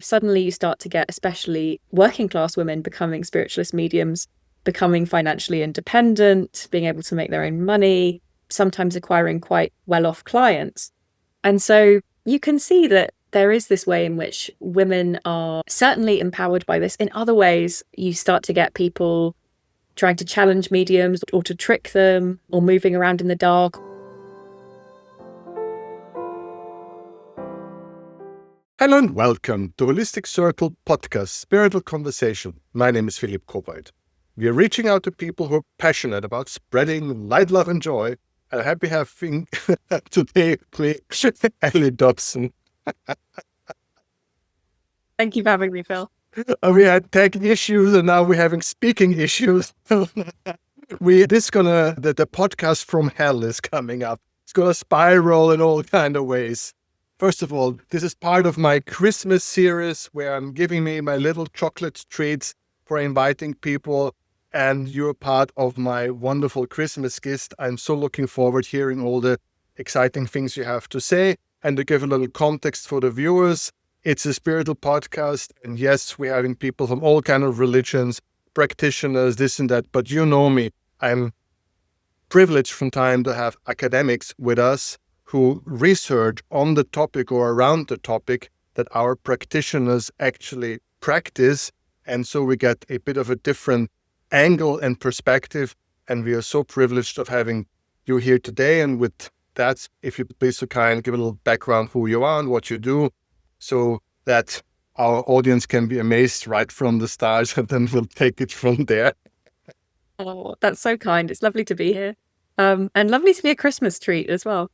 Suddenly you start to get especially working class women becoming spiritualist mediums, becoming financially independent, being able to make their own money, sometimes acquiring quite well-off clients. And so you can see that there is this way in which women are certainly empowered by this. In other ways, you start to get people trying to challenge mediums or to trick them or moving around in the dark. Hello and welcome to HolisticCircle podcast, Spiritual Conversation. My name is Philipp Kobald. We are reaching out to people who are passionate about spreading light, love, and joy. And happy having today Eleanor Dobson. Thank you for having me, Phil. We had tech issues and now we're having speaking issues. The podcast from hell is coming up. It's gonna spiral in all kind of ways. First of all, this is part of my Christmas series where I'm giving me my little chocolate treats for inviting people, and you're part of my wonderful Christmas gift. I'm so looking forward to hearing all the exciting things you have to say. And to give a little context for the viewers, it's a spiritual podcast, and yes, we're having people from all kinds of religions, practitioners, this and that, but you know me, I'm privileged from time to have academics with us who research on the topic or around the topic that our practitioners actually practice. And so we get a bit of a different angle and perspective. And we are so privileged of having you here today. And with that, if you please so kind, give a little background who you are and what you do, so that our audience can be amazed right from the start, and then we'll take it from there. Oh, that's so kind. It's lovely to be here. And lovely to be a Christmas treat as well.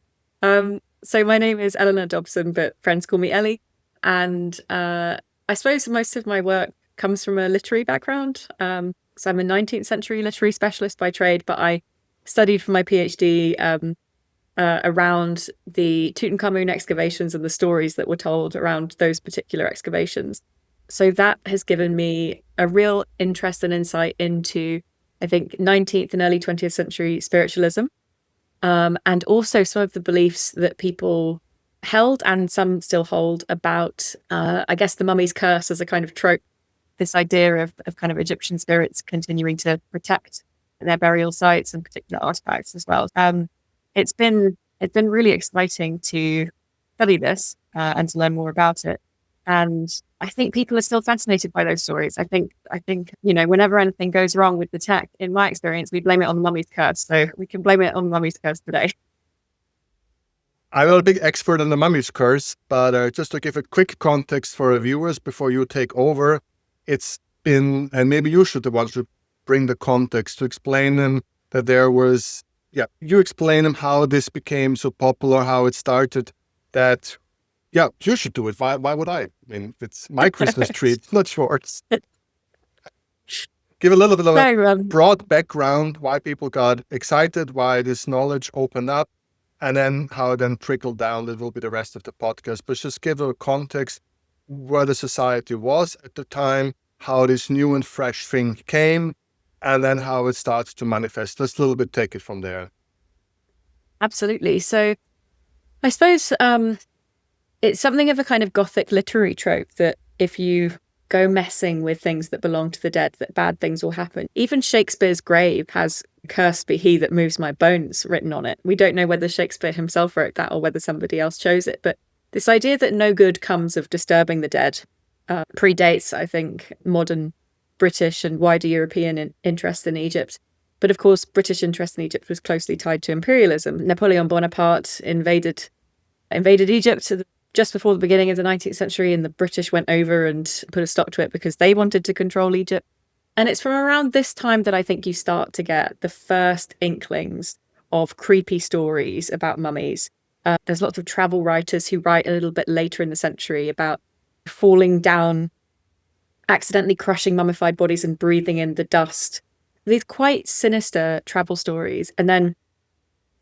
So my name is Eleanor Dobson, but friends call me Ellie. And I suppose most of my work comes from a literary background. So I'm a 19th century literary specialist by trade, but I studied for my PhD around the Tutankhamun excavations and the stories that were told around those particular excavations. So that has given me a real interest and insight into, I think, 19th and early 20th century spiritualism. And also some of the beliefs that people held and some still hold about, I guess, the mummy's curse as a kind of trope, this idea of kind of Egyptian spirits continuing to protect their burial sites and particular artifacts as well. It's been really exciting to study this and to learn more about it. And I think people are still fascinated by those stories. I think, whenever anything goes wrong with the tech, in my experience, we blame it on the mummy's curse. So we can blame it on the mummy's curse today. I'm not a big expert on the mummy's curse, but just to give a quick context for our viewers before you take over, it's been, and maybe you should the ones to bring the context to explain them that there was, you explain them how this became so popular, how it started, that you should do it. Why would I? I mean, it's my Christmas treat, not yours. Give a little bit of a broad background, why people got excited, why this knowledge opened up, and then how it then trickled down a little bit the rest of the podcast. But just give a context where the society was at the time, how this new and fresh thing came, and then how it starts to manifest. Let's a little bit take it from there. Absolutely. So I suppose it's something of a kind of Gothic literary trope that if you go messing with things that belong to the dead, that bad things will happen. Even Shakespeare's grave has "Cursed be he that moves my bones" written on it. We don't know whether Shakespeare himself wrote that or whether somebody else chose it. But this idea that no good comes of disturbing the dead predates, I think, modern British and wider European interest in Egypt. But of course, British interest in Egypt was closely tied to imperialism. Napoleon Bonaparte invaded Egypt just before the beginning of the 19th century, and the British went over and put a stop to it because they wanted to control Egypt. And it's from around this time that I think you start to get the first inklings of creepy stories about mummies. There's lots of travel writers who write a little bit later in the century about falling down, accidentally crushing mummified bodies and breathing in the dust. These quite sinister travel stories. And then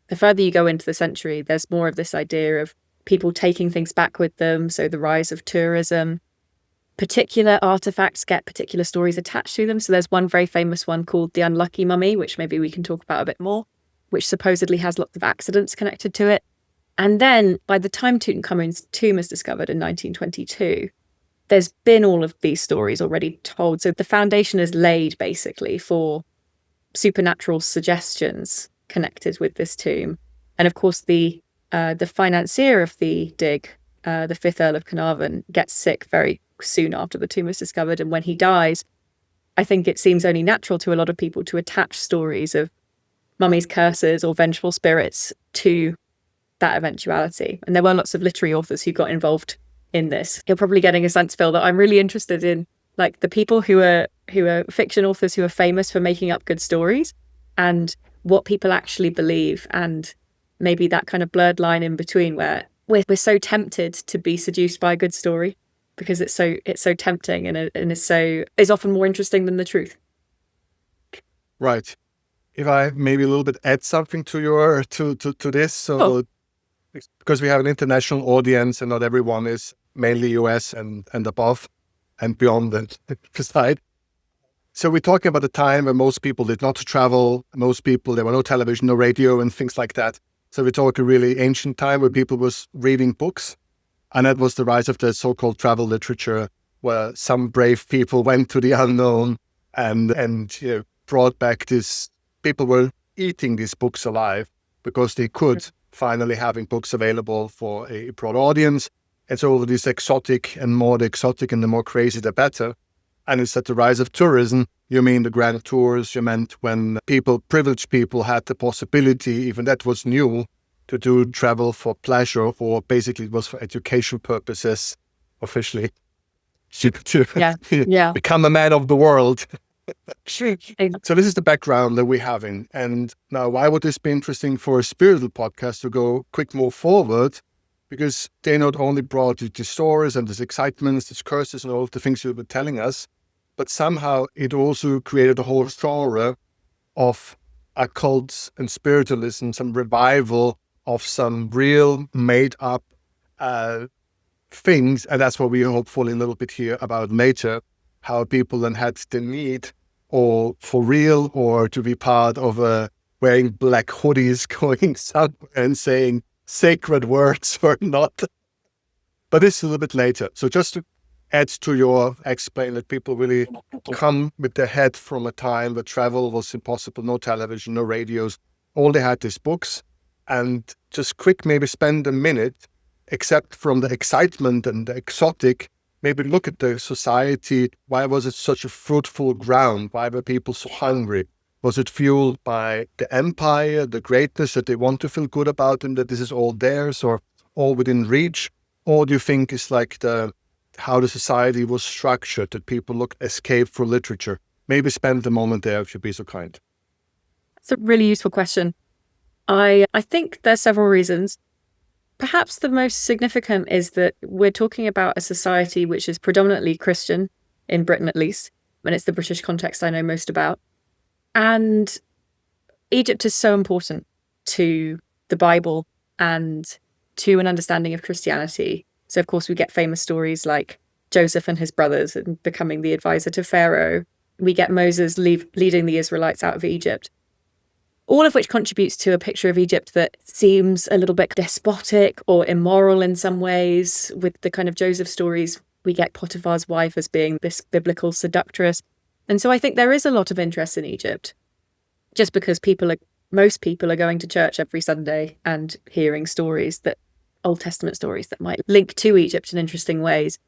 the further you go into the century, there's more of this idea of people taking things back with them. So the rise of tourism, particular artifacts get particular stories attached to them. So there's one very famous one called the Unlucky Mummy, which maybe we can talk about a bit more, which supposedly has lots of accidents connected to it. And then by the time Tutankhamun's tomb is discovered in 1922, there's been all of these stories already told. So the foundation is laid basically for supernatural suggestions connected with this tomb. And of course, the financier of the dig, the fifth Earl of Carnarvon, gets sick very soon after the tomb is discovered. And when he dies, I think it seems only natural to a lot of people to attach stories of mummies' curses or vengeful spirits to that eventuality. And there were lots of literary authors who got involved in this. You're probably getting a sense, Phil, that I'm really interested in like the people who are fiction authors who are famous for making up good stories and what people actually believe, and maybe that kind of blurred line in between where we're so tempted to be seduced by a good story because it's so tempting and is often more interesting than the truth. Right. If I maybe a little bit add something to this, so Oh. because we have an international audience and not everyone is mainly US and above and beyond and beside. So we're talking about a time where most people did not travel. There were no television, no radio and things like that. So we talk a really ancient time where people was reading books. And that was the rise of the so-called travel literature, where some brave people went to the unknown and brought back this. People were eating these books alive because they could, finally having books available for a broad audience. And so this exotic, and more the exotic and the more crazy, the better. And it's at the rise of tourism. You mean the grand tours, you meant when privileged people had the possibility, even that was new, to do travel for pleasure, or basically it was for education purposes, officially, to become a man of the world. So this is the background that we're having. And now, why would this be interesting for a spiritual podcast to go quick move forward? Because they not only brought you the stories and these excitements, these curses and all of the things you were telling us, but somehow it also created a whole genre of occult and spiritualism, some revival of some real made up things. And that's what we hopefully a little bit hear about later, how people then had the need, or for real, or to be part of wearing black hoodies, going somewhere and saying sacred words or not. But this is a little bit later. So just to add to your explain that people really come with their head from a time where travel was impossible, no television, no radios. All they had is books. And just quick, maybe spend a minute, except from the excitement and the exotic, maybe look at the society. Why was it such a fruitful ground? Why were people so hungry? Was it fueled by the empire, the greatness that they want to feel good about and that this is all theirs or all within reach? Or do you think it's like how the society was structured, that people escape for literature? Maybe spend a moment there if you'd be so kind. It's a really useful question. I think there's several reasons. Perhaps the most significant is that we're talking about a society which is predominantly Christian, in Britain at least, and it's the British context I know most about. And Egypt is so important to the Bible and to an understanding of Christianity. So, of course, we get famous stories like Joseph and his brothers and becoming the advisor to Pharaoh. We get Moses leading the Israelites out of Egypt. All of which contributes to a picture of Egypt that seems a little bit despotic or immoral in some ways. With the kind of Joseph stories, we get Potiphar's wife as being this biblical seductress. And so I think there is a lot of interest in Egypt, just because most people are going to church every Sunday and hearing stories, that Old Testament stories that might link to Egypt in interesting ways.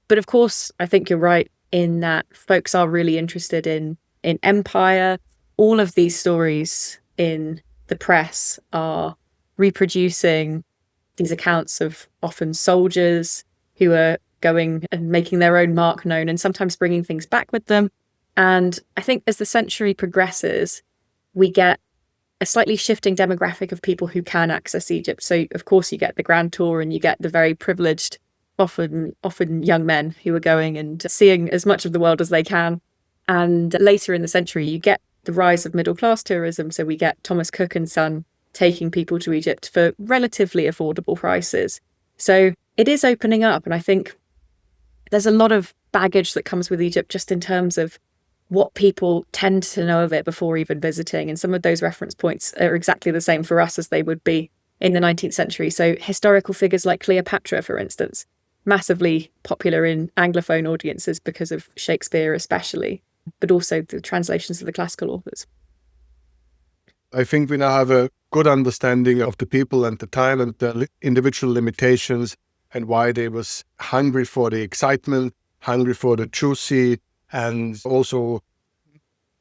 But of course, I think you're right in that folks are really interested in empire. All of these stories in the press are reproducing these accounts of often soldiers who are going and making their own mark known and sometimes bringing things back with them. And I think as the century progresses, we get a slightly shifting demographic of people who can access Egypt. So, of course, you get the grand tour and you get the very privileged, often young men who are going and seeing as much of the world as they can. And later in the century, you get the rise of middle-class tourism. So we get Thomas Cook and Son taking people to Egypt for relatively affordable prices. So it is opening up. And I think there's a lot of baggage that comes with Egypt just in terms of what people tend to know of it before even visiting. And some of those reference points are exactly the same for us as they would be in the 19th century. So historical figures like Cleopatra, for instance, massively popular in Anglophone audiences because of Shakespeare especially, but also the translations of the classical authors. I think we now have a good understanding of the people and the time and the individual limitations and why they was hungry for the excitement, hungry for the juicy, and also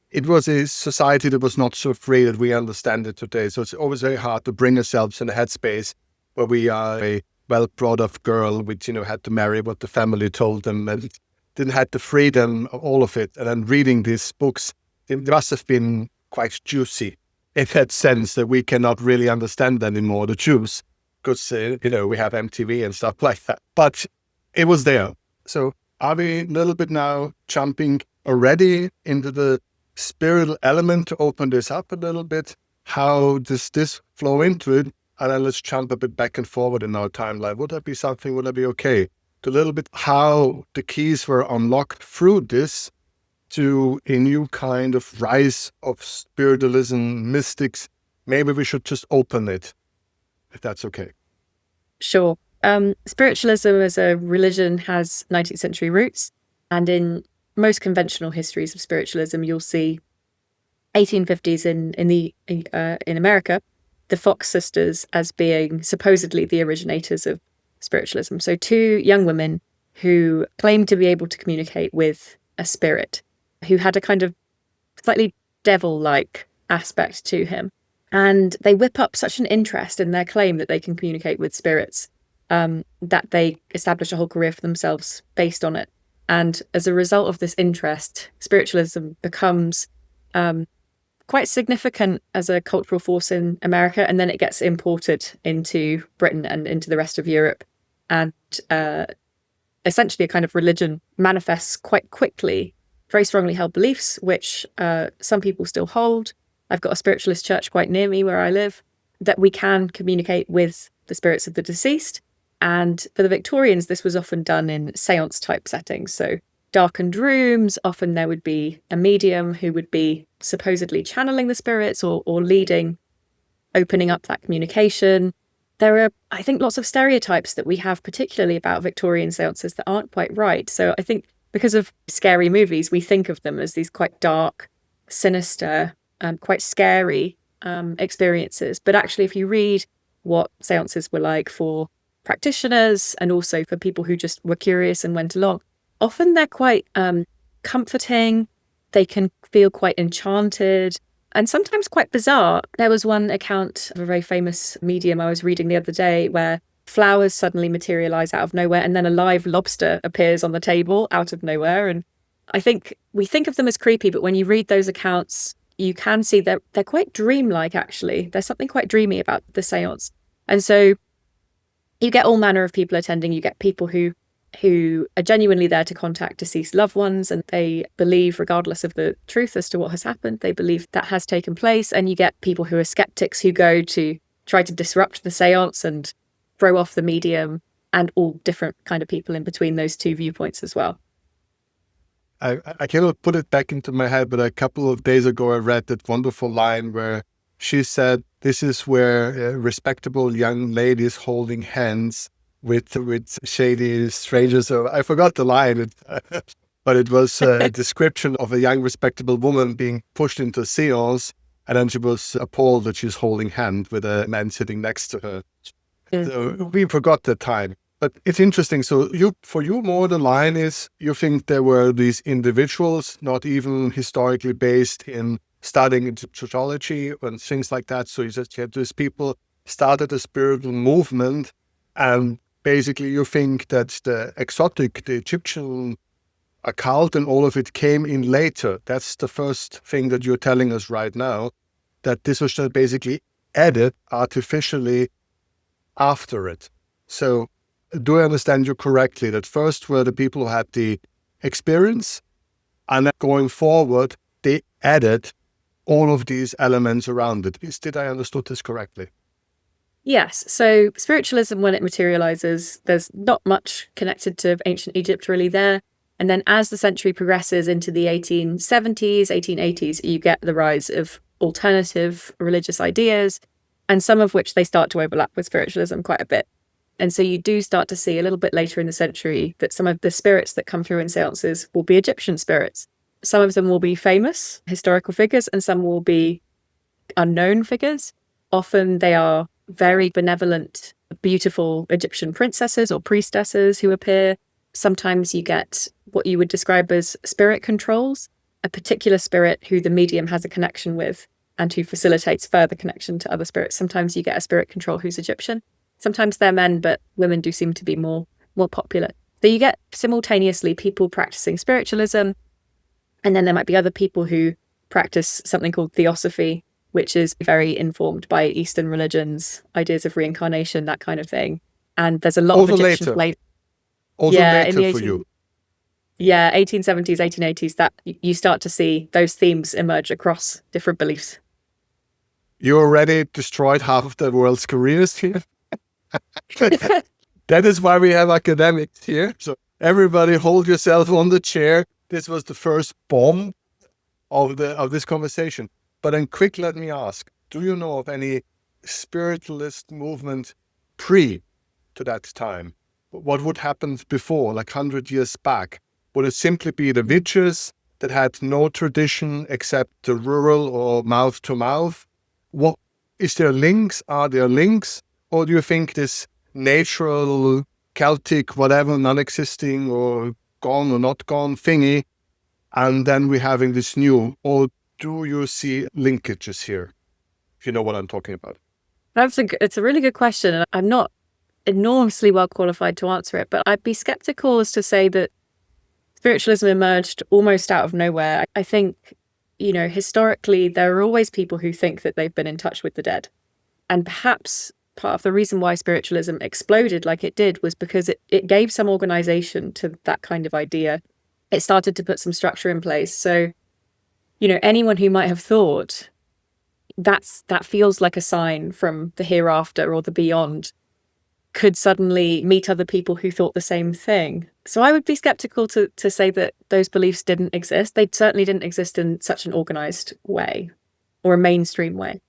it was a society that was not so free that we understand it today. So it's always very hard to bring ourselves in a headspace where we are a well brought up girl which, had to marry what the family told them and didn't have the freedom of all of it. And then reading these books, they must have been quite juicy in that sense that we cannot really understand anymore, the Jews, because, we have MTV and stuff like that. But it was there. So are we a little bit now jumping already into the spiritual element to open this up a little bit? How does this flow into it? And then let's jump a bit back and forward in our timeline. Would that be something? Would that be okay? To a little bit how the keys were unlocked through this to a new kind of rise of spiritualism, mystics. Maybe we should just open it, if that's okay. Sure. Spiritualism as a religion has 19th century roots, and in most conventional histories of spiritualism, you'll see 1850s in America, the Fox sisters as being supposedly the originators of spiritualism. So two young women who claimed to be able to communicate with a spirit, who had a kind of slightly devil-like aspect to him. And they whip up such an interest in their claim that they can communicate with spirits, that they establish a whole career for themselves based on it. And as a result of this interest, spiritualism becomes quite significant as a cultural force in America, and then it gets imported into Britain and into the rest of Europe. And essentially a kind of religion manifests quite quickly very strongly held beliefs, which some people still hold. I've got a spiritualist church quite near me where I live, that we can communicate with the spirits of the deceased. And for the Victorians, this was often done in seance type settings. So darkened rooms, often there would be a medium who would be supposedly channeling the spirits or leading, opening up that communication. There are, I think, lots of stereotypes that we have, particularly about Victorian seances, that aren't quite right. So I think because of scary movies, we think of them as these quite dark, sinister, quite scary experiences. But actually, if you read what seances were like for practitioners and also for people who just were curious and went along, often they're quite comforting. They can feel quite enchanted and sometimes quite bizarre. There was one account of a very famous medium I was reading the other day where flowers suddenly materialize out of nowhere and then a live lobster appears on the table out of nowhere. And I think we think of them as creepy, but when you read those accounts, you can see they're quite dreamlike, actually. There's something quite dreamy about the seance. And so you get all manner of people attending. You get people who are genuinely there to contact deceased loved ones, and they believe, regardless of the truth as to what has happened, they believe that has taken place. And you get people who are skeptics who go to try to disrupt the seance and throw off the medium, and all different kind of people in between those two viewpoints as well. I cannot put it back into my head, but a couple of days ago I read that wonderful line where she said, this is where respectable young ladies holding hands with shady strangers. So I forgot the line, but it was a description of a young respectable woman being pushed into a seance, and then she was appalled that she's holding hand with a man sitting next to her. So we forgot that time. But it's interesting. So for you, more the line is you think there were these individuals, not even historically based in studying Egyptology and things like that. So you just had these people started a spiritual movement, and basically you think that the exotic, the Egyptian occult and all of it came in later. That's the first thing that you're telling us right now, that this was just basically added artificially after it. So do I understand you correctly that first were the people who had the experience, and then going forward, they added all of these elements around it? Did I understood this correctly? Yes. So spiritualism, when it materializes, there's not much connected to ancient Egypt really there. And then as the century progresses into the 1870s, 1880s, you get the rise of alternative religious ideas, and some of which they start to overlap with spiritualism quite a bit. And so you do start to see a little bit later in the century that some of the spirits that come through in seances will be Egyptian spirits. Some of them will be famous historical figures and some will be unknown figures. Often they are very benevolent, beautiful Egyptian princesses or priestesses who appear. Sometimes you get what you would describe as spirit controls, a particular spirit who the medium has a connection with and who facilitates further connection to other spirits. Sometimes you get a spirit control who's Egyptian. Sometimes they're men, but women do seem to be more popular. So you get simultaneously people practicing spiritualism, and then there might be other people who practice something called theosophy, which is very informed by Eastern religions, ideas of reincarnation, that kind of thing. And there's a lot of Egyptian flavor. Also later for you. Yeah, 1870s, 1880s, that you start to see those themes emerge across different beliefs. You already destroyed half of the world's careers here. That is why we have academics here. So everybody hold yourself on the chair. This was the first bomb of this conversation. But then quick, let me ask, do you know of any spiritualist movement pre to that time? What would happen before, like 100 years back? Would it simply be the witches that had no tradition except the rural or mouth to mouth? What is there links? Are there links? Or do you think this natural, Celtic, whatever, non-existing or gone or not gone thingy, and then we're having this new, or do you see linkages here? If you know what I'm talking about. It's a really good question, and I'm not enormously well qualified to answer it, but I'd be skeptical as to say that spiritualism emerged almost out of nowhere. I think, historically, there are always people who think that they've been in touch with the dead. And perhaps part of the reason why spiritualism exploded like it did was because it gave some organization to that kind of idea. It started to put some structure in place. So, anyone who might have thought that feels like a sign from the hereafter or the beyond could suddenly meet other people who thought the same thing. So I would be skeptical to say that those beliefs didn't exist. They certainly didn't exist in such an organized way or a mainstream way.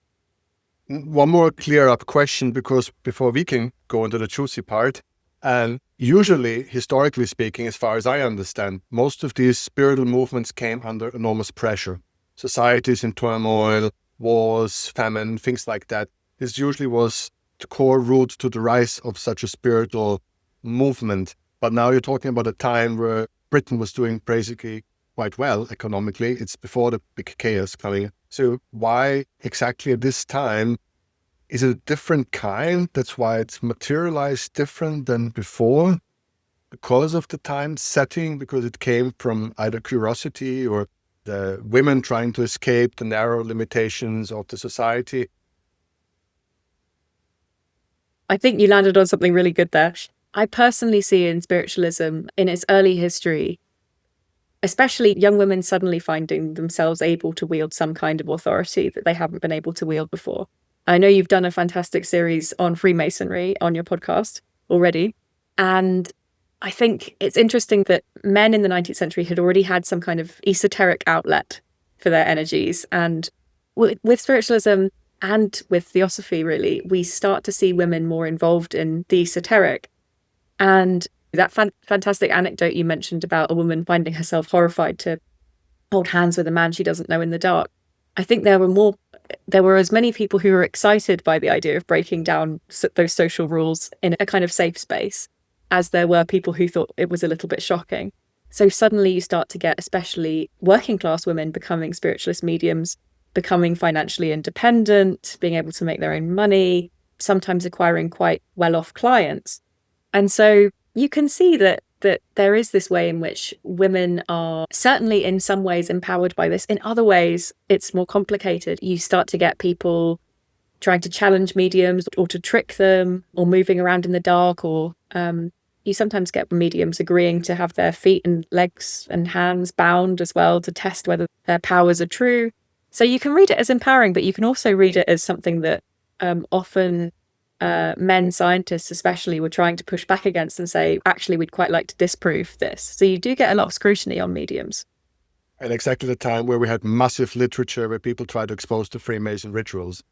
One more clear-up question, because before we can go into the juicy part, and usually, historically speaking, as far as I understand, most of these spiritual movements came under enormous pressure. Societies in turmoil, wars, famine, things like that. This usually was the core root to the rise of such a spiritual movement. But now you're talking about a time where Britain was doing basically quite well economically. It's before the big chaos coming. So why exactly at this time? Is it a different kind? That's why it's materialized different than before? Because of the time setting, because it came from either curiosity or the women trying to escape the narrow limitations of the society? I think you landed on something really good there. I personally see in spiritualism, in its early history, especially young women suddenly finding themselves able to wield some kind of authority that they haven't been able to wield before. I know you've done a fantastic series on Freemasonry on your podcast already. And I think it's interesting that men in the 19th century had already had some kind of esoteric outlet for their energies. And with spiritualism and with theosophy, really, we start to see women more involved in the esoteric. And that fantastic anecdote you mentioned about a woman finding herself horrified to hold hands with a man she doesn't know in the dark. I think there were as many people who were excited by the idea of breaking down those social rules in a kind of safe space as there were people who thought it was a little bit shocking. So suddenly you start to get especially working class women becoming spiritualist mediums, becoming financially independent, being able to make their own money, sometimes acquiring quite well-off clients. And so you can see that there is this way in which women are certainly in some ways empowered by this. In other ways, it's more complicated. You start to get people trying to challenge mediums or to trick them or moving around in the dark, or you sometimes get mediums agreeing to have their feet and legs and hands bound as well to test whether their powers are true. So you can read it as empowering, but you can also read it as something that often men scientists especially were trying to push back against and say, actually, we'd quite like to disprove this. So you do get a lot of scrutiny on mediums. And exactly the time where we had massive literature where people tried to expose the Freemason rituals.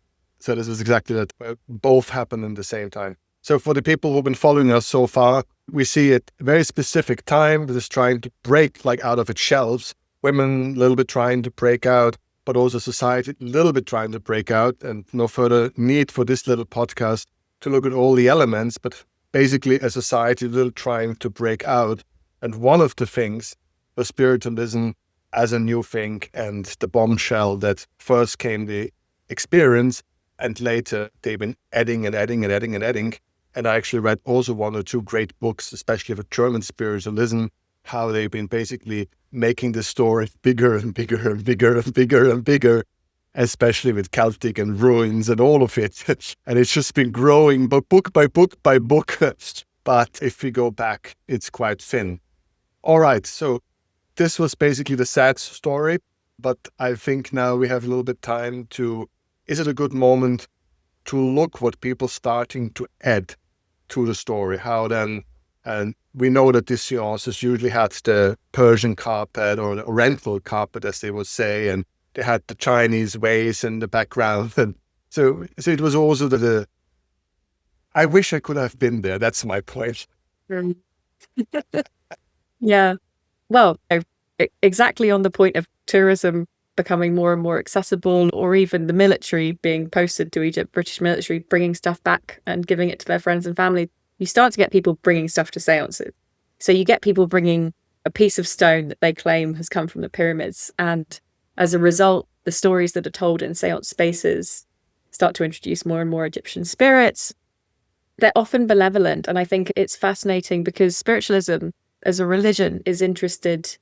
So this is exactly that. Both happened in the same time. So for the people who've been following us so far, we see at a very specific time that is trying to break like out of its shelves. Women a little bit trying to break out, but also society a little bit trying to break out, and no further need for this little podcast to look at all the elements, but basically a society a little trying to break out. And one of the things was spiritualism as a new thing, and the bombshell that first came the experience, and later they've been adding and adding and adding and adding. And I actually read also one or two great books, especially for German spiritualism, how they've been basically making the story bigger and bigger and bigger and bigger and bigger, especially with Celtic and ruins and all of it. And it's just been growing book by book by book. But if we go back, it's quite thin. All right, so this was basically the sad story, but I think now we have a little bit time to, is it a good moment to look what people starting to add to the story? How then, and we know that this Seances usually had the Persian carpet or the Oriental carpet, as they would say, and they had the Chinese vase in the background. And so it was also I wish I could have been there. That's my point. Yeah. Well, exactly on the point of tourism becoming more and more accessible, or even the military being posted to Egypt, British military bringing stuff back and giving it to their friends and family, you start to get people bringing stuff to seances. So you get people bringing a piece of stone that they claim has come from the pyramids. And as a result, the stories that are told in seance spaces start to introduce more and more Egyptian spirits. They're often benevolent. And I think it's fascinating because spiritualism as a religion is interested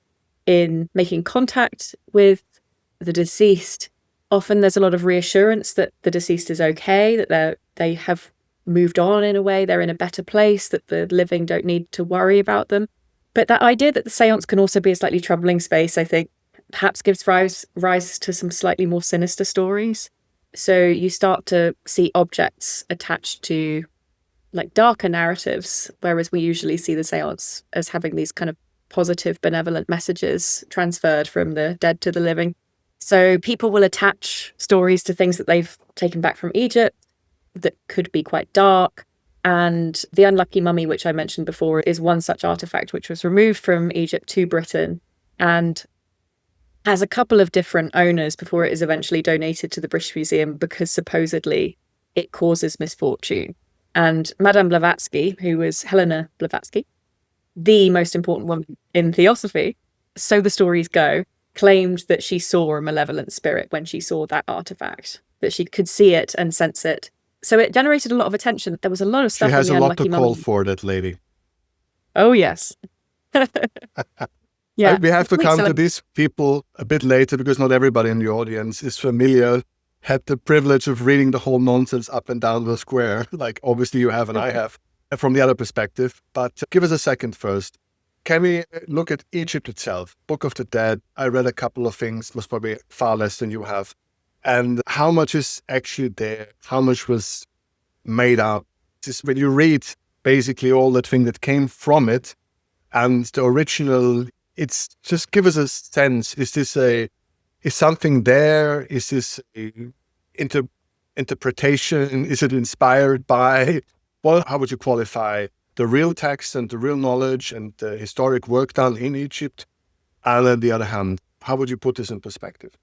in making contact with the deceased. Often there's a lot of reassurance that the deceased is okay, that they have moved on in a way, they're in a better place, that the living don't need to worry about them. But that idea that the seance can also be a slightly troubling space, I think, perhaps gives rise to some slightly more sinister stories. So you start to see objects attached to like darker narratives, whereas we usually see the seance as having these kind of positive, benevolent messages transferred from the dead to the living. So people will attach stories to things that they've taken back from Egypt that could be quite dark. And the unlucky mummy, which I mentioned before, is one such artifact which was removed from Egypt to Britain and has a couple of different owners before it is eventually donated to the British Museum because supposedly it causes misfortune. And Madame Blavatsky, who was Helena Blavatsky, the most important woman in Theosophy, so the stories go, claimed that she saw a malevolent spirit when she saw that artifact, that she could see it and sense it. So it generated a lot of attention. There was a lot of stuff. She has in the a lot to Unlucky call Mummy. for, that lady. Oh, yes. Yeah. We have to come to these people a bit later because not everybody in the audience is familiar, had the privilege of reading the whole nonsense up and down the square, like obviously you have and I have, from the other perspective. But give us a second first. Can we look at Egypt itself? Book of the Dead. I read a couple of things, was probably far less than you have. And how much is actually there? How much was made up? Just when you read basically all that thing that came from it and the original, it's just give us a sense. Is something there? Is this a interpretation? Is it inspired by, well, how would you qualify the real text and the real knowledge and the historic work done in Egypt? And on the other hand, how would you put this in perspective?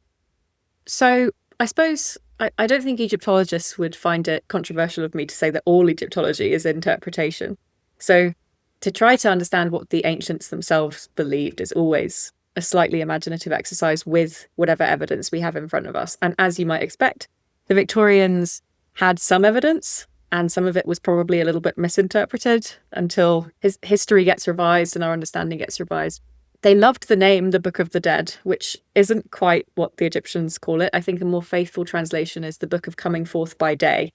So I suppose I don't think Egyptologists would find it controversial of me to say that all Egyptology is interpretation. So to try to understand what the ancients themselves believed is always a slightly imaginative exercise with whatever evidence we have in front of us. And as you might expect, the Victorians had some evidence, and some of it was probably a little bit misinterpreted until history gets revised and our understanding gets revised. They loved the name, the Book of the Dead, which isn't quite what the Egyptians call it. I think a more faithful translation is the Book of Coming Forth by Day.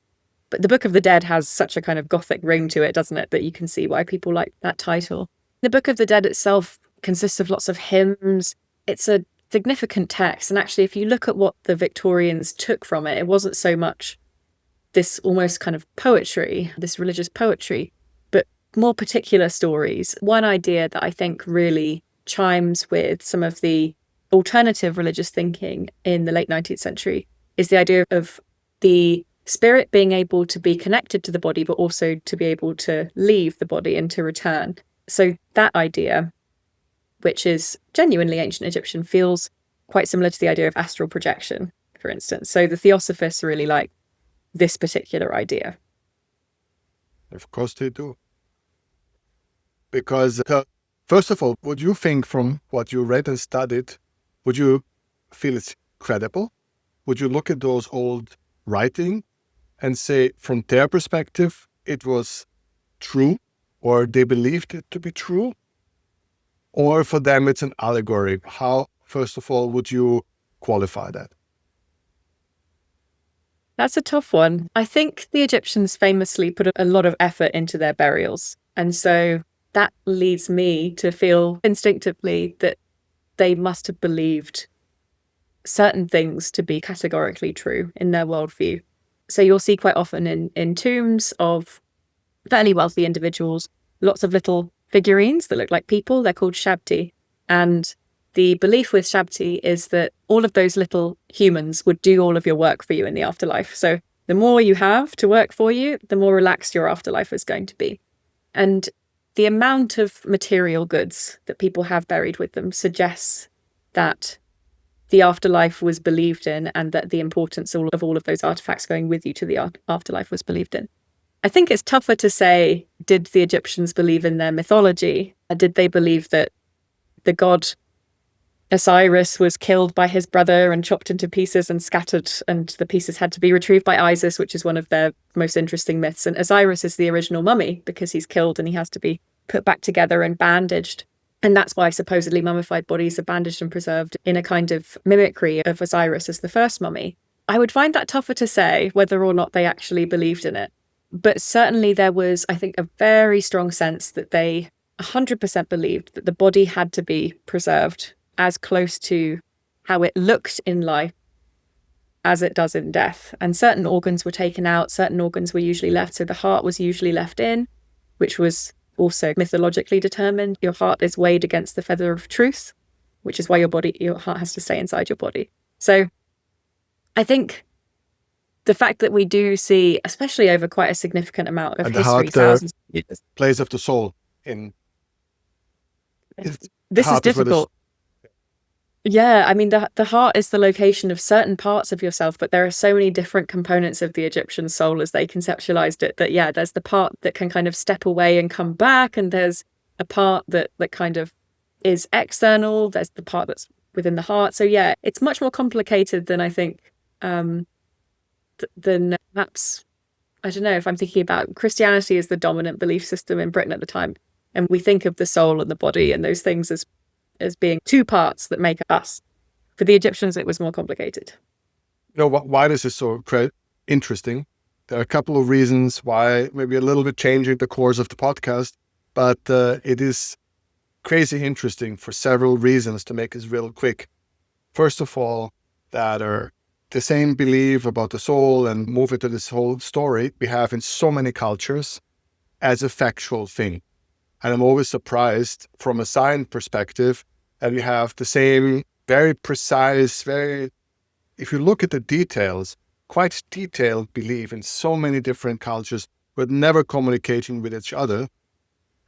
But the Book of the Dead has such a kind of Gothic ring to it, doesn't it, that you can see why people like that title. The Book of the Dead itself consists of lots of hymns. It's a significant text. And actually, if you look at what the Victorians took from it, it wasn't so much this almost kind of poetry, this religious poetry, but more particular stories. One idea that I think really chimes with some of the alternative religious thinking in the late 19th century is the idea of the spirit being able to be connected to the body, but also to be able to leave the body and to return. So that idea, which is genuinely ancient Egyptian, feels quite similar to the idea of astral projection, for instance. So the Theosophists really like this particular idea. Of course they do. Because, first of all, would you think from what you read and studied, would you feel it's credible? Would you look at those old writing and say, from their perspective, it was true, or they believed it to be true? Or for them, it's an allegory? How, first of all, would you qualify that? That's a tough one. I think the Egyptians famously put a lot of effort into their burials. And so that leads me to feel instinctively that they must have believed certain things to be categorically true in their worldview. So you'll see quite often in tombs of fairly wealthy individuals, lots of little figurines that look like people. They're called shabti. And the belief with shabti is that all of those little humans would do all of your work for you in the afterlife. So the more you have to work for you, the more relaxed your afterlife is going to be. And the amount of material goods that people have buried with them suggests that the afterlife was believed in, and that the importance of all of those artifacts going with you to the afterlife was believed in. I think it's tougher to say, did the Egyptians believe in their mythology? Did they believe that the god Osiris was killed by his brother and chopped into pieces and scattered, and the pieces had to be retrieved by Isis, which is one of their most interesting myths. And Osiris is the original mummy because he's killed and he has to be put back together and bandaged. And that's why supposedly mummified bodies are bandaged and preserved in a kind of mimicry of Osiris as the first mummy. I would find that tougher to say whether or not they actually believed in it. But certainly there was, I think, a very strong sense that they 100% believed that the body had to be preserved as close to how it looked in life as it does in death. And certain organs were taken out, certain organs were usually left. So the heart was usually left in, which was also mythologically determined. Your heart is weighed against the feather of truth, which is why your heart has to stay inside your body. So I think the fact that we do see, especially over quite a significant amount of and history, the thousands of years, place of the soul in this is difficult. Yeah, I mean, the heart is the location of certain parts of yourself, but there are so many different components of the Egyptian soul as they conceptualized it that, yeah, there's the part that can kind of step away and come back, and there's a part that kind of is external, there's the part that's within the heart. So yeah, it's much more complicated than I think, than perhaps, I don't know, if I'm thinking about Christianity as the dominant belief system in Britain at the time, and we think of the soul and the body and those things as being two parts that make us. For the Egyptians, it was more complicated. You know, why this is so interesting? There are a couple of reasons why, maybe a little bit changing the course of the podcast, but it is crazy interesting for several reasons, to make this real quick. First of all, that are the same belief about the soul and move it to this whole story we have in so many cultures as a factual thing. And I'm always surprised from a science perspective that we have the same very precise, if you look at the details, quite detailed belief in so many different cultures, but never communicating with each other.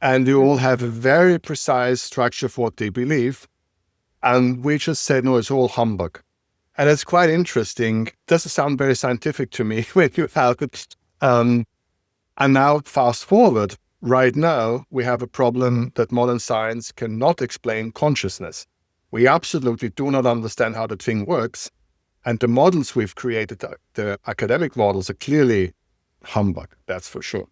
And they all have a very precise structure for what they believe. And we just say, no, it's all humbug. And it's quite interesting. It doesn't sound very scientific to me when you have it. And now fast forward. Right now, we have a problem that modern science cannot explain consciousness. We absolutely do not understand how the thing works. And the models we've created, the academic models, are clearly humbug, that's for sure.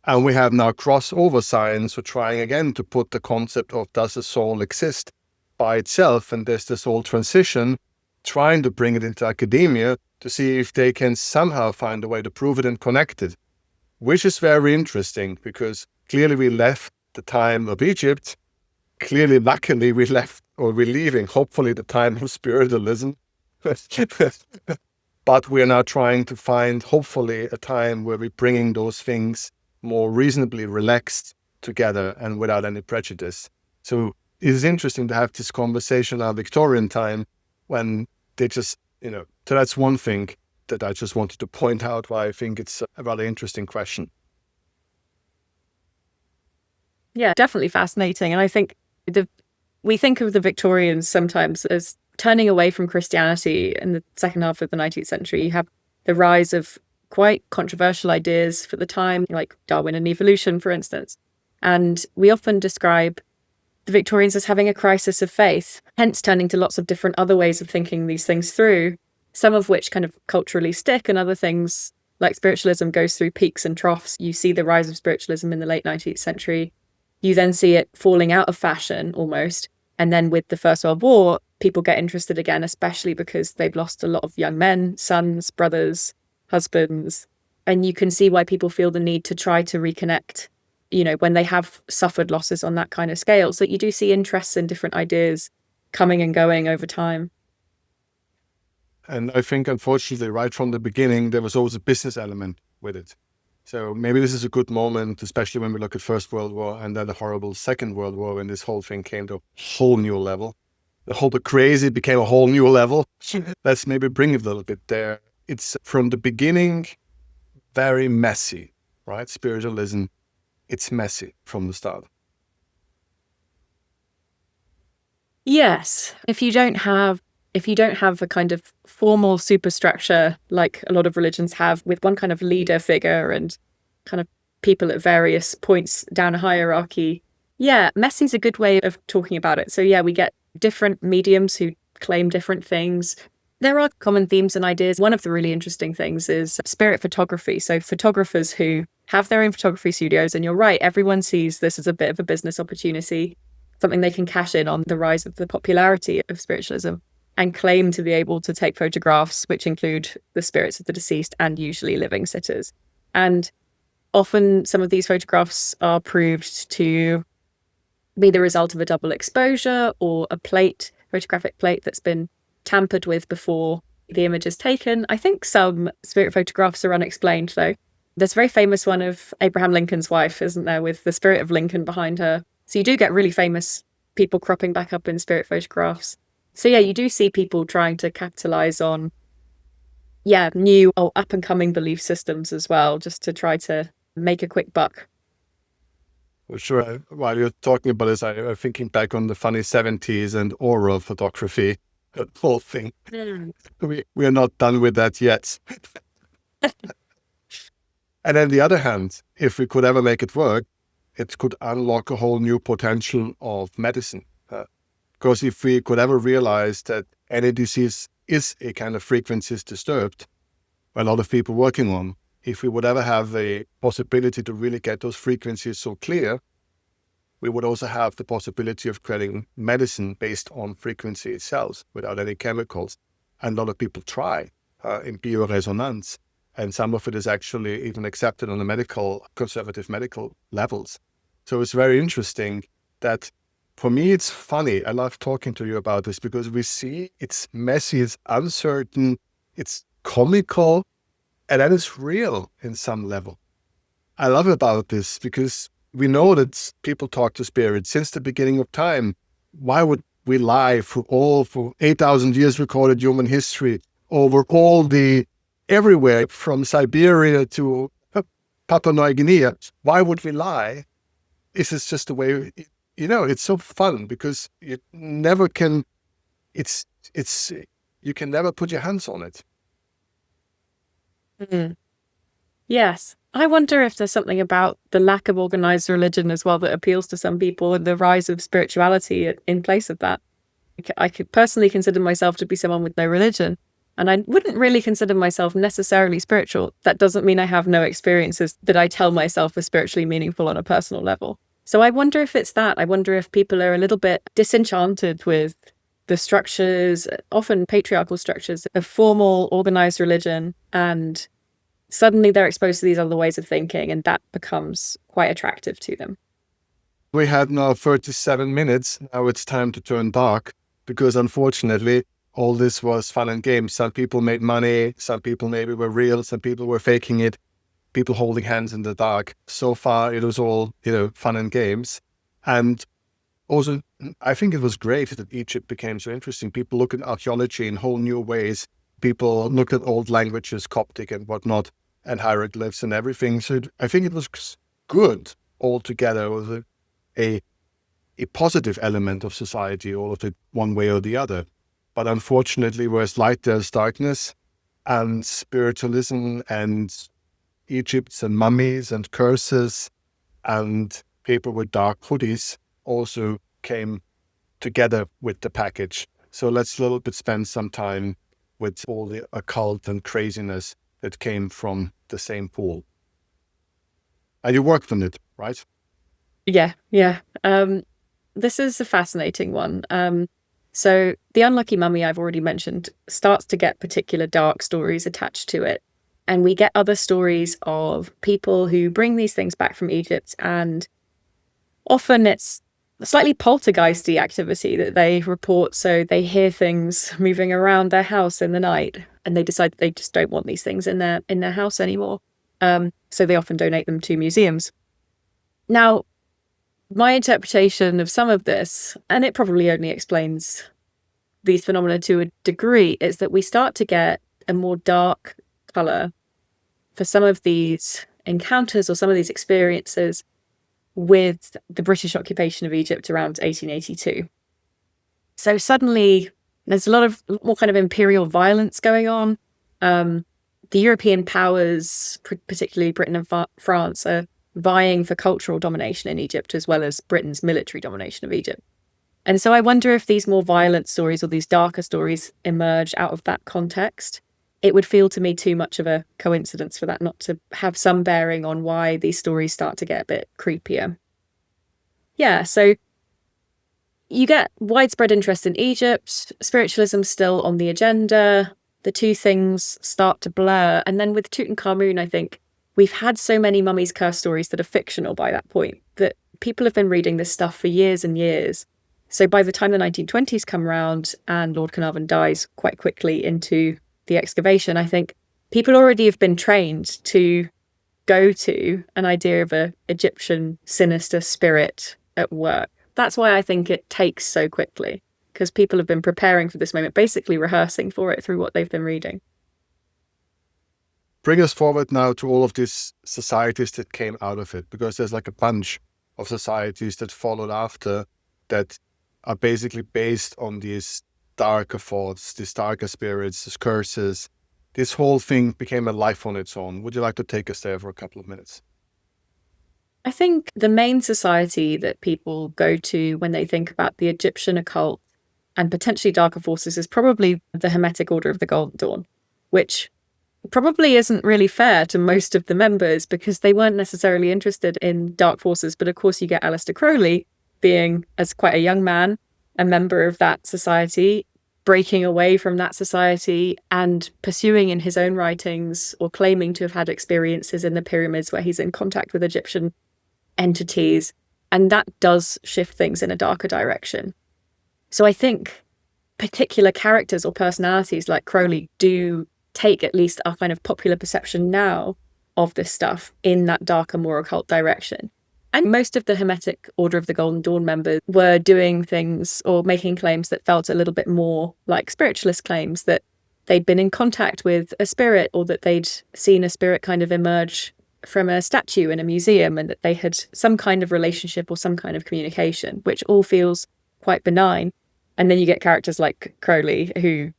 And we have now crossover science. We're trying again to put the concept of does the soul exist by itself? And there's this whole transition, trying to bring it into academia to see if they can somehow find a way to prove it and connect it. Which is very interesting, because clearly we left the time of Egypt. Clearly, luckily, we're leaving, hopefully, the time of spiritualism. But we're now trying to find, hopefully, a time where we're bringing those things more reasonably relaxed together and without any prejudice. So it is interesting to have this conversation in our Victorian time when they just, so that's one thing. that I just wanted to point out why I think it's a rather interesting question. Yeah, definitely fascinating. And I think we think of the Victorians sometimes as turning away from Christianity in the second half of the 19th century. You have the rise of quite controversial ideas for the time, like Darwin and evolution, for instance. And we often describe the Victorians as having a crisis of faith, hence turning to lots of different other ways of thinking these things through, some of which kind of culturally stick, and other things like spiritualism goes through peaks and troughs. You see the rise of spiritualism in the late 19th century. You then see it falling out of fashion almost. And then with the First World War, people get interested again, especially because they've lost a lot of young men, sons, brothers, husbands. And you can see why people feel the need to try to reconnect, when they have suffered losses on that kind of scale. So you do see interests in different ideas coming and going over time. And I think, unfortunately, right from the beginning, there was always a business element with it. So maybe this is a good moment, especially when we look at First World War and then the horrible Second World War, when this whole thing came to a whole new level. The crazy became a whole new level. Let's maybe bring it a little bit there. It's from the beginning very messy, right? Spiritualism, it's messy from the start. Yes. If you don't have a kind of formal superstructure like a lot of religions have, with one kind of leader figure and kind of people at various points down a hierarchy, messy's a good way of talking about it. So we get different mediums who claim different things. There are common themes and ideas. One of the really interesting things is spirit photography. So photographers who have their own photography studios, and you're right, everyone sees this as a bit of a business opportunity, something they can cash in on the rise of the popularity of spiritualism, and claim to be able to take photographs which include the spirits of the deceased and usually living sitters. And often some of these photographs are proved to be the result of a double exposure or a photographic plate that's been tampered with before the image is taken. I think some spirit photographs are unexplained, though. There's a very famous one of Abraham Lincoln's wife, isn't there, with the spirit of Lincoln behind her. So you do get really famous people cropping back up in spirit photographs. So you do see people trying to capitalize on new or up and coming belief systems as well, just to try to make a quick buck. Well, sure. While you're talking about this, I'm thinking back on the funny 70s and oral photography, that whole thing. We are not done with that yet. And on the other hand, if we could ever make it work, it could unlock a whole new potential of medicine. Because if we could ever realize that any disease is a kind of frequencies disturbed, a lot of people working on, if we would ever have the possibility to really get those frequencies so clear, we would also have the possibility of creating medicine based on frequency itself without any chemicals. And a lot of people try in bioresonance. And some of it is actually even accepted on the conservative medical levels. So it's very interesting that, for me, it's funny. I love talking to you about this because we see it's messy, it's uncertain, it's comical, and that is real in some level. I love about this because we know that people talk to spirits since the beginning of time. Why would we lie for 8,000 years recorded human history over everywhere from Siberia to Papua New Guinea? Why would we lie? This is just the way, it's so fun because you never can, you can never put your hands on it. Mm. Yes. I wonder if there's something about the lack of organized religion as well that appeals to some people, and the rise of spirituality in place of that. I could personally consider myself to be someone with no religion, and I wouldn't really consider myself necessarily spiritual. That doesn't mean I have no experiences that I tell myself are spiritually meaningful on a personal level. So I wonder if it's that. I wonder if people are a little bit disenchanted with the structures, often patriarchal structures, of formal, organized religion, and suddenly they're exposed to these other ways of thinking, and that becomes quite attractive to them. We had now 37 minutes. Now it's time to turn dark because, unfortunately, all this was fun and games. Some people made money. Some people maybe were real. Some people were faking it. People holding hands in the dark. So far, it was all, fun and games. And also, I think it was great that Egypt became so interesting. People look at archaeology in whole new ways. People looked at old languages, Coptic and whatnot, and hieroglyphs and everything. So I think it was good altogether. It was a positive element of society, all of it one way or the other. But unfortunately, where's light, there's darkness, and spiritualism and Egypts and mummies and curses and people with dark hoodies also came together with the package. So let's a little bit spend some time with all the occult and craziness that came from the same pool. And you worked on it, right? Yeah. This is a fascinating one. So the unlucky mummy I've already mentioned starts to get particular dark stories attached to it. And we get other stories of people who bring these things back from Egypt, and often it's slightly poltergeisty activity that they report. So they hear things moving around their house in the night, and they decide that they just don't want these things in their house anymore. So they often donate them to museums. Now, my interpretation of some of this, and it probably only explains these phenomena to a degree, is that we start to get a more dark color for some of these encounters or some of these experiences with the British occupation of Egypt around 1882. So suddenly there's a lot more kind of imperial violence going on. The European powers, particularly Britain and France, are vying for cultural domination in Egypt, as well as Britain's military domination of Egypt. And so I wonder if these more violent stories or these darker stories emerge out of that context. It would feel to me too much of a coincidence for that not to have some bearing on why these stories start to get a bit creepier. Yeah, so you get widespread interest in Egypt, spiritualism still on the agenda, the two things start to blur. And then with Tutankhamun, I think we've had so many mummies curse stories that are fictional by that point that people have been reading this stuff for years and years. So by the time the 1920s come around and Lord Carnarvon dies quite quickly into the excavation, I think people already have been trained to go to an idea of an Egyptian sinister spirit at work. That's why I think it takes so quickly, because people have been preparing for this moment, basically rehearsing for it through what they've been reading. Bring us forward now to all of these societies that came out of it, because there's like a bunch of societies that followed after that are basically based on these darker thoughts, these darker spirits, these curses. This whole thing became a life on its own. Would you like to take us there for a couple of minutes? I think the main society that people go to when they think about the Egyptian occult and potentially darker forces is probably the Hermetic Order of the Golden Dawn, which probably isn't really fair to most of the members because they weren't necessarily interested in dark forces. But of course, you get Aleister Crowley being, as quite a young man, a member of that society, breaking away from that society and pursuing in his own writings or claiming to have had experiences in the pyramids where he's in contact with Egyptian entities. And that does shift things in a darker direction. So I think particular characters or personalities like Crowley do take at least our kind of popular perception now of this stuff in that darker, more occult direction. And most of the Hermetic Order of the Golden Dawn members were doing things or making claims that felt a little bit more like spiritualist claims, that they'd been in contact with a spirit or that they'd seen a spirit kind of emerge from a statue in a museum and that they had some kind of relationship or some kind of communication, which all feels quite benign. And then you get characters like Crowley who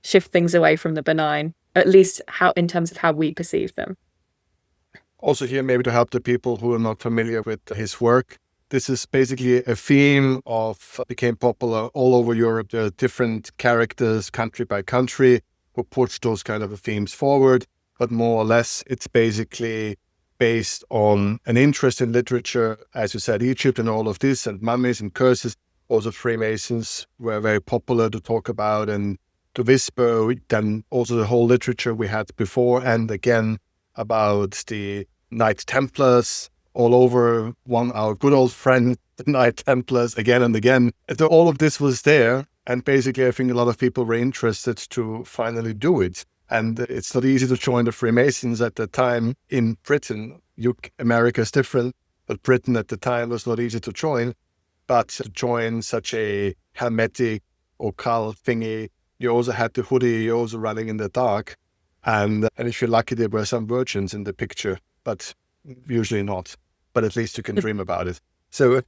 shift things away from the benign, at least how in terms of how we perceive them. Also here, maybe to help the people who are not familiar with his work, this is basically a theme of became popular all over Europe. There are different characters, country by country, who push those kind of themes forward. But more or less, it's basically based on an interest in literature, as you said, Egypt and all of this, and mummies and curses. Also, Freemasons were very popular to talk about and to whisper. Then also the whole literature we had before and again about the Knight Templars all over. Our good old friend, the Knight Templars, again and again. So all of this was there. And basically, I think a lot of people were interested to finally do it. And it's not easy to join the Freemasons at the time in Britain. America is different, but Britain at the time was not easy to join. But to join such a hermetic, occult thingy you also had the hoodie, you're also running in the dark. And if you're lucky, there were some virgins in the picture, but usually not. But at least you can dream about it. So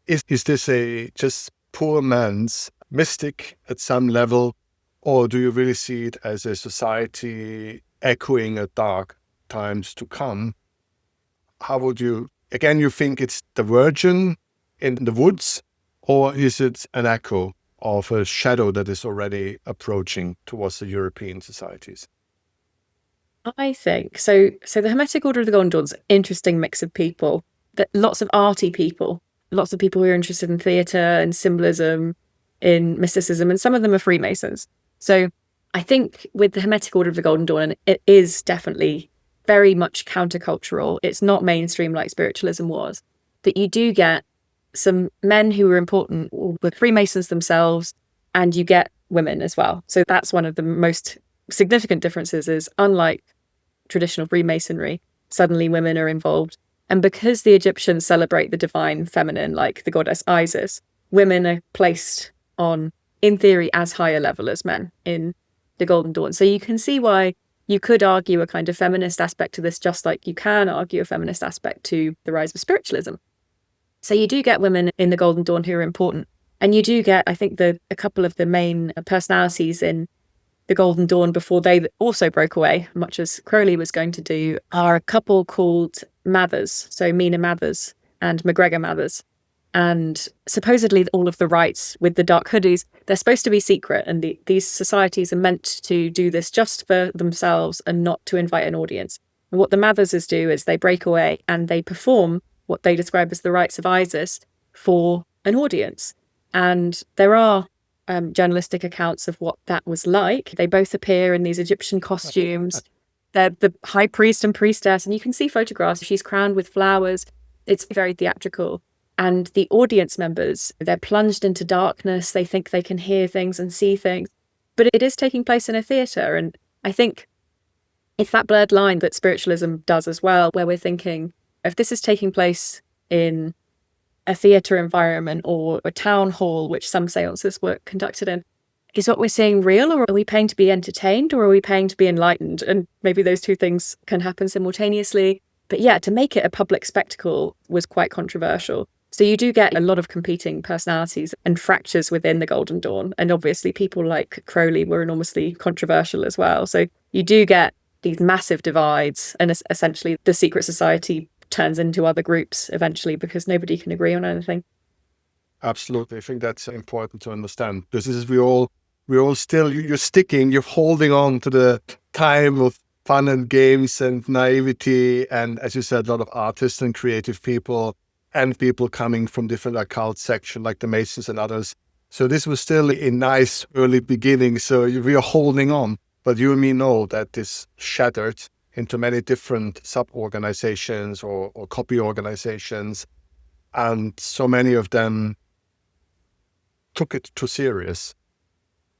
is this a just poor man's mystic at some level, or do you really see it as a society echoing a dark times to come? How would you, again, you think it's the virgin in the woods, or is it an echo of a shadow that is already approaching towards the European societies? I think so. So the Hermetic Order of the Golden Dawn's an interesting mix of people. That lots of arty people, lots of people who are interested in theatre and symbolism, in mysticism, and some of them are Freemasons. So I think with the Hermetic Order of the Golden Dawn, it is definitely very much countercultural. It's not mainstream like spiritualism was. But you do get some men who are important with Freemasons themselves, and you get women as well. So that's one of the most significant differences is, unlike traditional Freemasonry, suddenly women are involved. And because the Egyptians celebrate the divine feminine, like the goddess Isis, women are placed on, in theory, as high a level as men in the Golden Dawn. So you can see why you could argue a kind of feminist aspect to this, just like you can argue a feminist aspect to the rise of spiritualism. So you do get women in the Golden Dawn who are important. And you do get, I think, a couple of the main personalities in the Golden Dawn before they also broke away, much as Crowley was going to do, are a couple called Mathers, so Mina Mathers and MacGregor Mathers. And supposedly all of the rites with the dark hoodies, they're supposed to be secret, and these societies are meant to do this just for themselves and not to invite an audience. And what the Matherses do is they break away and they perform what they describe as the rites of Isis for an audience. And there are journalistic accounts of what that was like. They both appear in these Egyptian costumes. They're the high priest and priestess, and you can see photographs. She's crowned with flowers. It's very theatrical. And the audience members, they're plunged into darkness. They think they can hear things and see things. But it is taking place in a theatre. And I think it's that blurred line that spiritualism does as well, where we're thinking, if this is taking place in a theatre environment or a town hall, which some seances were conducted in, is what we're seeing real, or are we paying to be entertained, or are we paying to be enlightened? And maybe those two things can happen simultaneously. But yeah, to make it a public spectacle was quite controversial. So you do get a lot of competing personalities and fractures within the Golden Dawn. And obviously people like Crowley were enormously controversial as well. So you do get these massive divides, and essentially the secret society turns into other groups eventually because nobody can agree on anything. Absolutely. I think that's important to understand, because this is, we're all still, you're holding on to the time of fun and games and naivety. And as you said, a lot of artists and creative people and people coming from different occult sections like the Masons and others. So this was still a nice early beginning. So we are holding on, but you and me know that this shattered into many different sub-organizations or copy organizations. And so many of them took it too serious.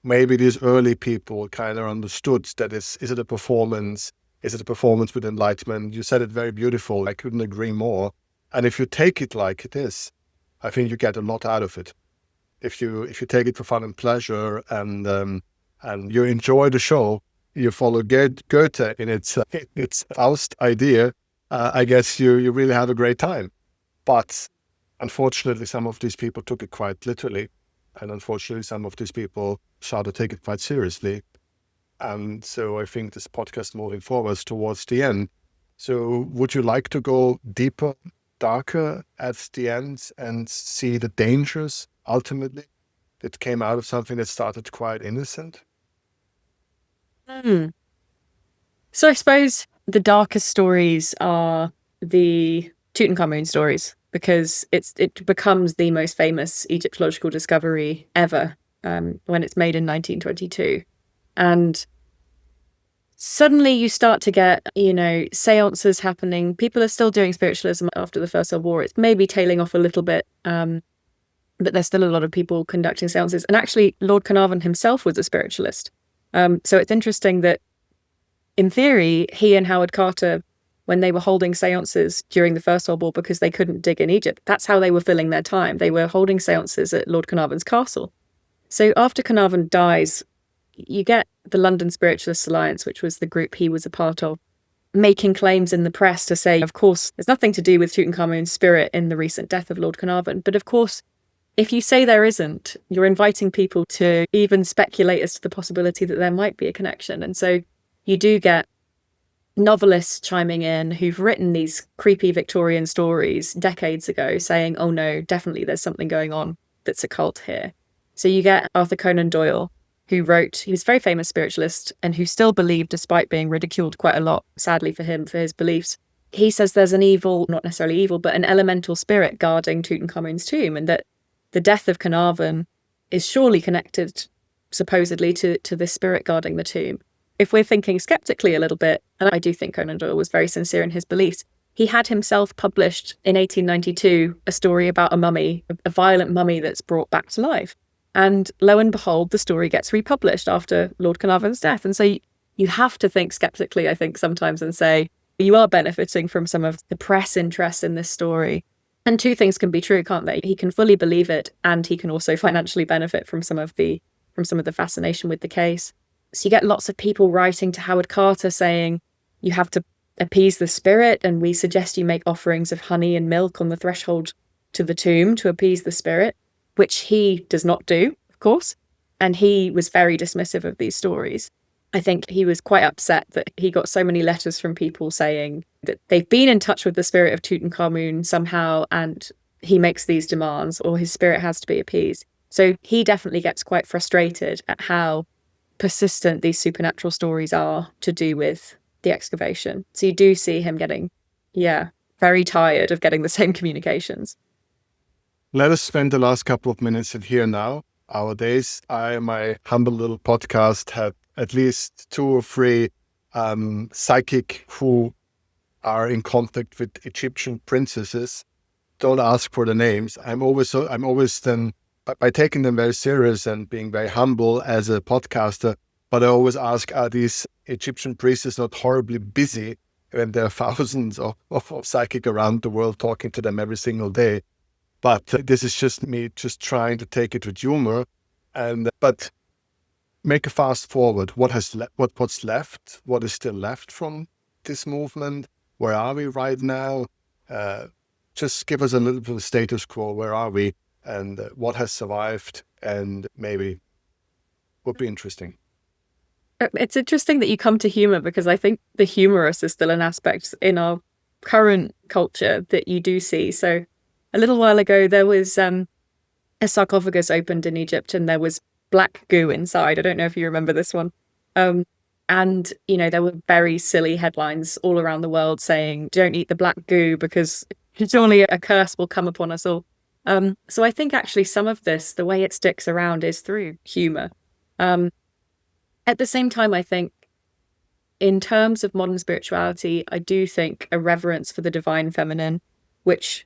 Maybe these early people kind of understood that is it a performance? Is it a performance with enlightenment? You said it very beautiful. I couldn't agree more. And if you take it like it is, I think you get a lot out of it. If you take it for fun and pleasure, and you enjoy the show, you follow Goethe in its Faust idea, I guess you really have a great time. But unfortunately, some of these people took it quite literally. And unfortunately, some of these people started to take it quite seriously. And so I think this podcast moving forward towards the end. So would you like to go deeper, darker at the end and see the dangers ultimately that came out of something that started quite innocent? So I suppose the darkest stories are the Tutankhamun stories, because it becomes the most famous Egyptological discovery ever when it's made in 1922. And suddenly you start to get, seances happening. People are still doing spiritualism after the First World War. It's maybe tailing off a little bit, but there's still a lot of people conducting seances. And actually, Lord Carnarvon himself was a spiritualist. So it's interesting that, in theory, he and Howard Carter, when they were holding seances during the First World War because they couldn't dig in Egypt, that's how they were filling their time. They were holding seances at Lord Carnarvon's castle. So after Carnarvon dies, you get the London Spiritualist Alliance, which was the group he was a part of, making claims in the press to say, of course, there's nothing to do with Tutankhamun's spirit in the recent death of Lord Carnarvon. But of course, if you say there isn't, you're inviting people to even speculate as to the possibility that there might be a connection. And so you do get novelists chiming in who've written these creepy Victorian stories decades ago saying, oh no, definitely there's something going on that's occult here. So you get Arthur Conan Doyle, he was a very famous spiritualist and who still believed, despite being ridiculed quite a lot, sadly for him, for his beliefs. He says there's an evil, not necessarily evil, but an elemental spirit guarding Tutankhamun's tomb, and that the death of Carnarvon is surely connected, supposedly, to this spirit guarding the tomb. If we're thinking skeptically a little bit, and I do think Conan Doyle was very sincere in his beliefs, he had himself published in 1892 a story about a mummy, a violent mummy that's brought back to life. And lo and behold, the story gets republished after Lord Carnarvon's death. And so you have to think skeptically, I think, sometimes, and say, you are benefiting from some of the press interest in this story. And two things can be true, can't they? He can fully believe it, and he can also financially benefit from some of the fascination with the case. So you get lots of people writing to Howard Carter saying, you have to appease the spirit, and we suggest you make offerings of honey and milk on the threshold to the tomb to appease the spirit, which he does not do, of course. And he was very dismissive of these stories. I think he was quite upset that he got so many letters from people saying that they've been in touch with the spirit of Tutankhamun somehow, and he makes these demands, or his spirit has to be appeased. So he definitely gets quite frustrated at how persistent these supernatural stories are to do with the excavation. So you do see him getting, very tired of getting the same communications. Let us spend the last couple of minutes in here now. Nowadays, my humble little podcast, have at least 2 or 3 psychic who are in contact with Egyptian princesses. Don't ask for the names. I'm always then, by taking them very serious and being very humble as a podcaster, but I always ask, are these Egyptian priestesses not horribly busy when there are thousands of psychic around the world talking to them every single day? But this is just me just trying to take it with humor, but make a fast forward. What's left? What is still left from this movement? Where are we right now? Just give us a little bit of status quo. Where are we? And what has survived? And maybe would be interesting. It's interesting that you come to humor, because I think the humorous is still an aspect in our current culture that you do see. So a little while ago, there was a sarcophagus opened in Egypt, and there was black goo inside. I don't know if you remember this one. And, there were very silly headlines all around the world saying, don't eat the black goo because surely a curse will come upon us all. So I think actually some of this, the way it sticks around, is through humor. At the same time, I think in terms of modern spirituality, I do think a reverence for the divine feminine, which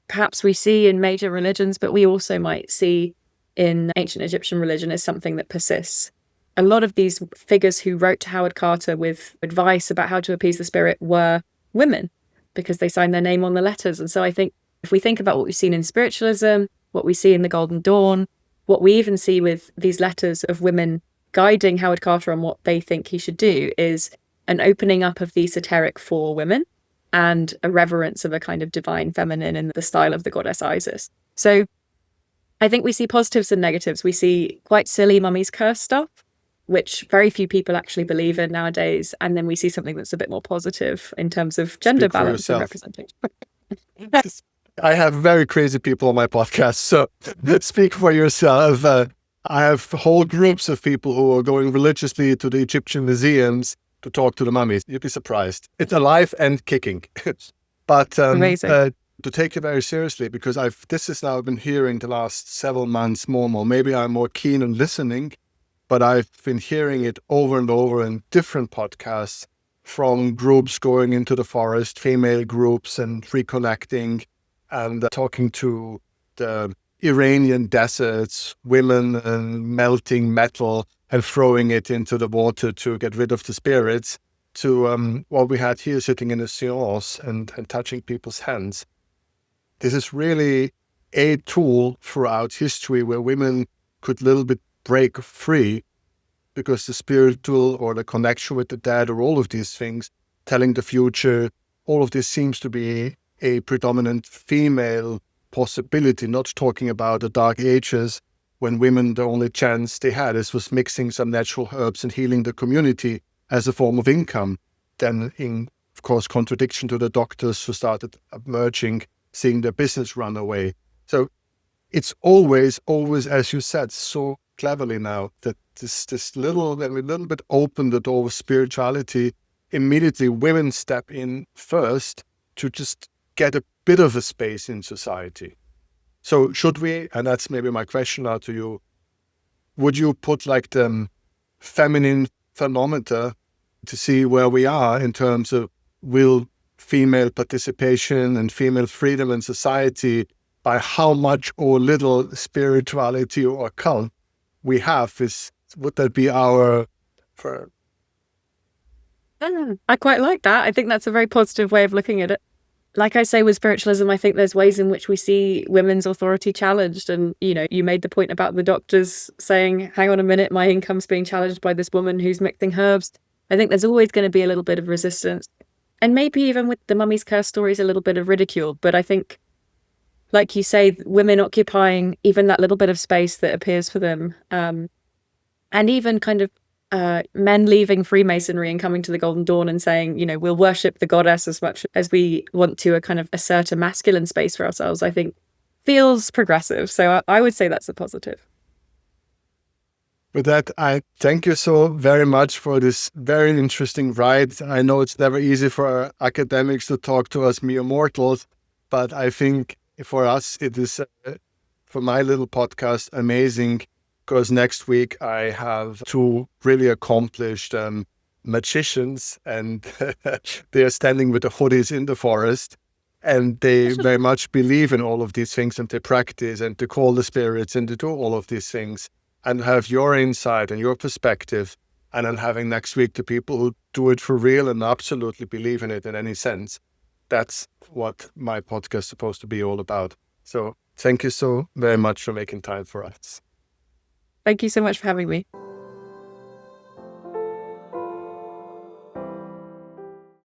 perhaps we see in major religions, but we also might see in ancient Egyptian religion, is something that persists. A lot of these figures who wrote to Howard Carter with advice about how to appease the spirit were women, because they signed their name on the letters. And so I think if we think about what we've seen in spiritualism, what we see in the Golden Dawn, what we even see with these letters of women guiding Howard Carter on what they think he should do, is an opening up of the esoteric for women and a reverence of a kind of divine feminine in the style of the goddess Isis. So I think we see positives and negatives. We see quite silly mummy's curse stuff, which very few people actually believe in nowadays. And then we see something that's a bit more positive in terms of gender balance and representation. I have very crazy people on my podcast, so speak for yourself. I have whole groups of people who are going religiously to the Egyptian museums to talk to the mummies. You'd be surprised. It's alive and kicking. But Amazing. To take it very seriously, because this is now I've been hearing the last several months more and more. Maybe I'm more keen on listening, but I've been hearing it over and over in different podcasts from groups going into the forest, female groups, and reconnecting and talking to the Iranian deserts, women and melting metal and throwing it into the water to get rid of the spirits, to what we had here sitting in a seance and touching people's hands. This is really a tool throughout history where women could a little bit break free because the spiritual or the connection with the dead or all of these things, telling the future, all of this seems to be a predominant female possibility, not talking about the Dark Ages when women, the only chance they had is was mixing some natural herbs and healing the community as a form of income. Then in, of course, contradiction to the doctors who started emerging, seeing their business run away. So it's always, as you said, so cleverly now that this little, when we a little bit open the door of spirituality, immediately women step in first to just get a bit of a space in society. So should we, and that's maybe my question now to you, would you put like the feminine thermometer to see where we are in terms of will female participation and female freedom in society by how much or little spirituality or occult we have? Would that be our... I quite like that. I think that's a very positive way of looking at it. Like I say, with spiritualism, I think there's ways in which we see women's authority challenged. And, you made the point about the doctors saying, hang on a minute, my income's being challenged by this woman who's mixing herbs. I think there's always going to be a little bit of resistance. And maybe even with the mummy's curse stories, a little bit of ridicule. But I think, like you say, women occupying even that little bit of space that appears for them, and even kind of men leaving Freemasonry and coming to the Golden Dawn and saying, we'll worship the goddess as much as we want to kind of assert a masculine space for ourselves, I think feels progressive. So I would say that's a positive. With that, I thank you so very much for this very interesting ride. I know it's never easy for academics to talk to us mere mortals, but I think for us, it is, for my little podcast, amazing. Because next week I have two really accomplished magicians, and they are standing with the hoodies in the forest, and they very much believe in all of these things, and they practice and they call the spirits and they do all of these things, and have your insight and your perspective, and then having next week the people who do it for real and absolutely believe in it in any sense. That's what my podcast is supposed to be all about. So thank you so very much for making time for us. Thank you so much for having me.